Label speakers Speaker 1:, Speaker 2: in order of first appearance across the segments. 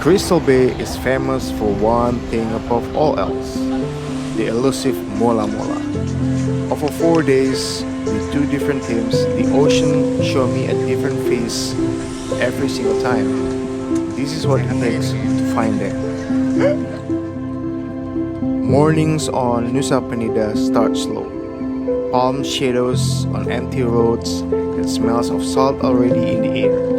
Speaker 1: Crystal Bay is famous for one thing above all else, the elusive Mola Mola. Over 4 days, with two different teams, the ocean showed me a different face every single time. This is what it takes to find them. Mornings on Nusa Penida start slow. Palm shadows on empty roads and smells of salt already in the air.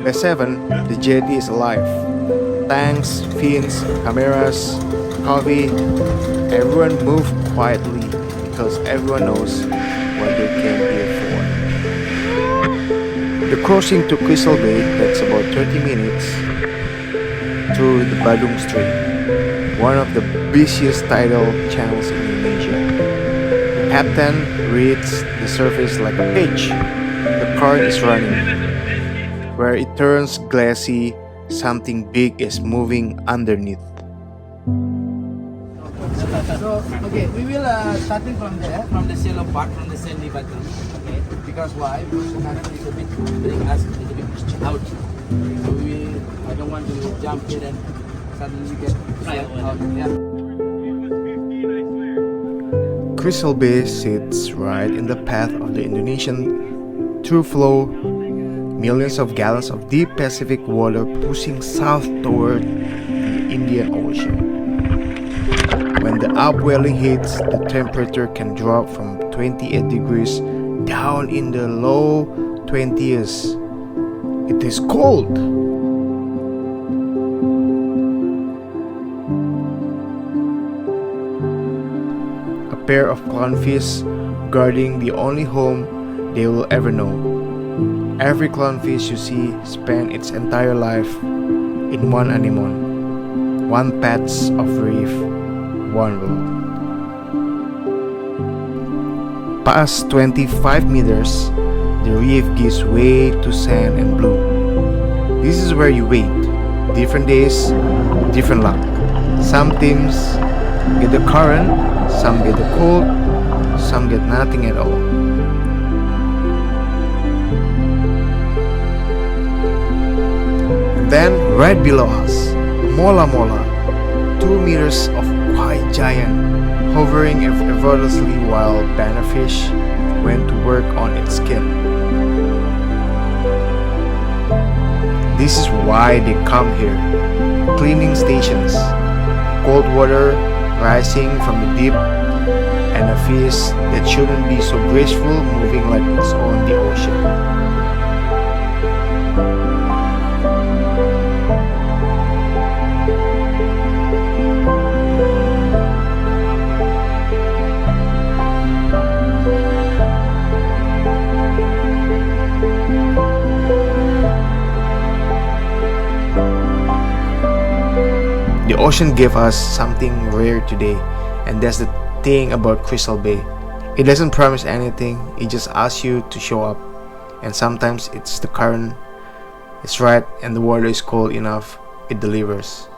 Speaker 1: By 7, the jetty is alive. Tanks, fins, cameras, coffee, everyone move quietly because everyone knows what they came here for. The crossing to Crystal Bay takes about 30 minutes through the Lombok Strait, one of the busiest tidal channels in Indonesia. The captain reads the surface like a page. The current is running. Where it turns glassy, something big is moving underneath.
Speaker 2: So, okay, we will starting from there, from the shallow part, from the sandy bottom. Okay, because why? Because the current is a bit bring us a little bit out. So I don't want to jump here and suddenly get out. Yeah.
Speaker 1: Crystal Bay sits right in the path of the Indonesian Throughflow. Millions of gallons of deep Pacific water pushing south toward the Indian Ocean. When the upwelling hits, the temperature can drop from 28 degrees down in the low 20s. It is cold. A pair of clownfish guarding the only home they will ever know. Every clownfish you see spends its entire life in one anemone, one patch of reef, one world. Past 25 meters, the reef gives way to sand and blue. This is where you wait. Different days, different luck. Some teams get the current, some get the cold, some get nothing at all. Then, right below us, Mola Mola, 2 meters of white giant, hovering effortlessly while bannerfish went to work on its skin. This is why they come here. Cleaning stations, cold water rising from the deep, and a fish that shouldn't be so graceful moving like it's on the ocean. The ocean gave us something rare today, and that's the thing about Crystal Bay. It doesn't promise anything, it just asks you to show up. And sometimes it's the current, it's right, and the water is cold enough, it delivers.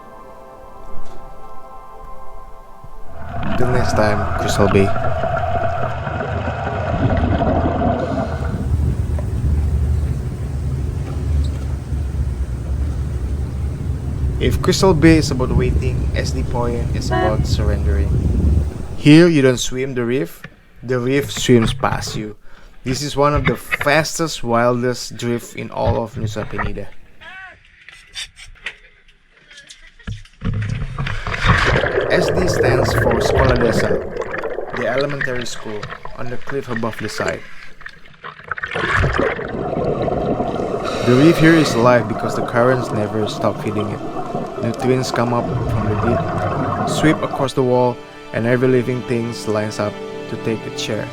Speaker 1: Till next time, Crystal Bay. If Crystal Bay is about waiting, SD Point is about surrendering. Here you don't swim the reef swims past you. This is one of the fastest, wildest drift in all of Nusa Penida. SD stands for Sekolah Desa, the elementary school on the cliff above the site. The reef here is alive because the currents never stop feeding it. New twins come up from the deep, sweep across the wall, and every living thing lines up to take its share.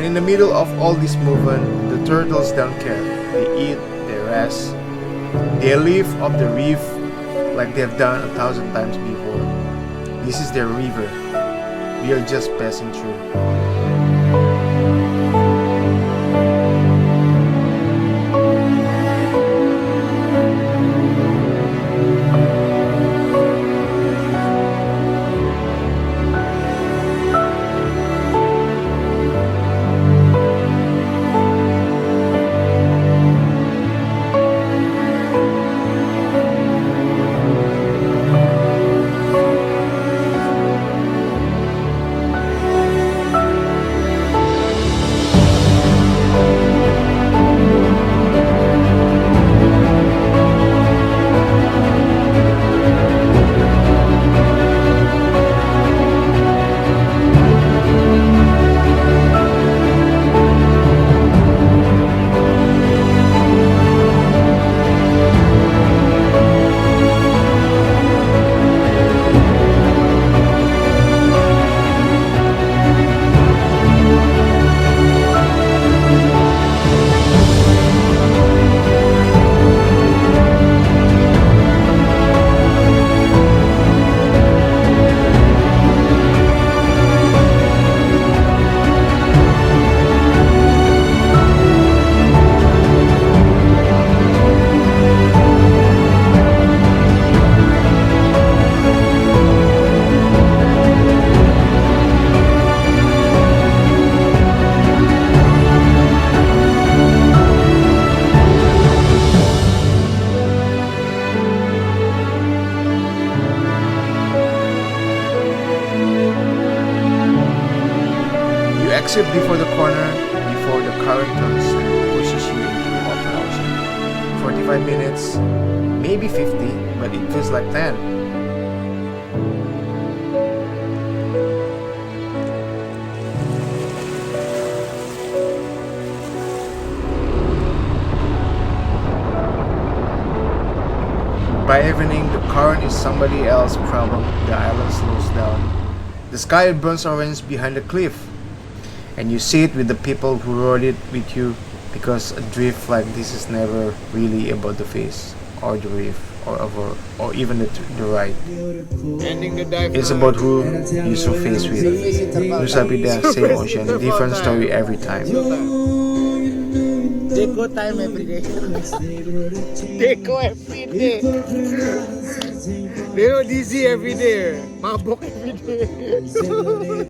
Speaker 1: And in the middle of all this movement, the turtles don't care. They eat, they rest, they live off the reef like they've done 1,000 times before. This is their river. We are just passing through. Exit before the corner, before the current turns and pushes you into the open ocean. 45 minutes, maybe 50, but it feels like 10. By evening, the current is somebody else's problem. The island slows down. The sky burns orange behind the cliff. And you see it with the people who rode it with you, because a drift like this is never really about the fish or the reef or even the ride. It's about who you surface with. Nusa Penida, same ocean, different story every time.
Speaker 2: Deco time every day.
Speaker 1: Deco every day. They know DC every day. Mabok every day.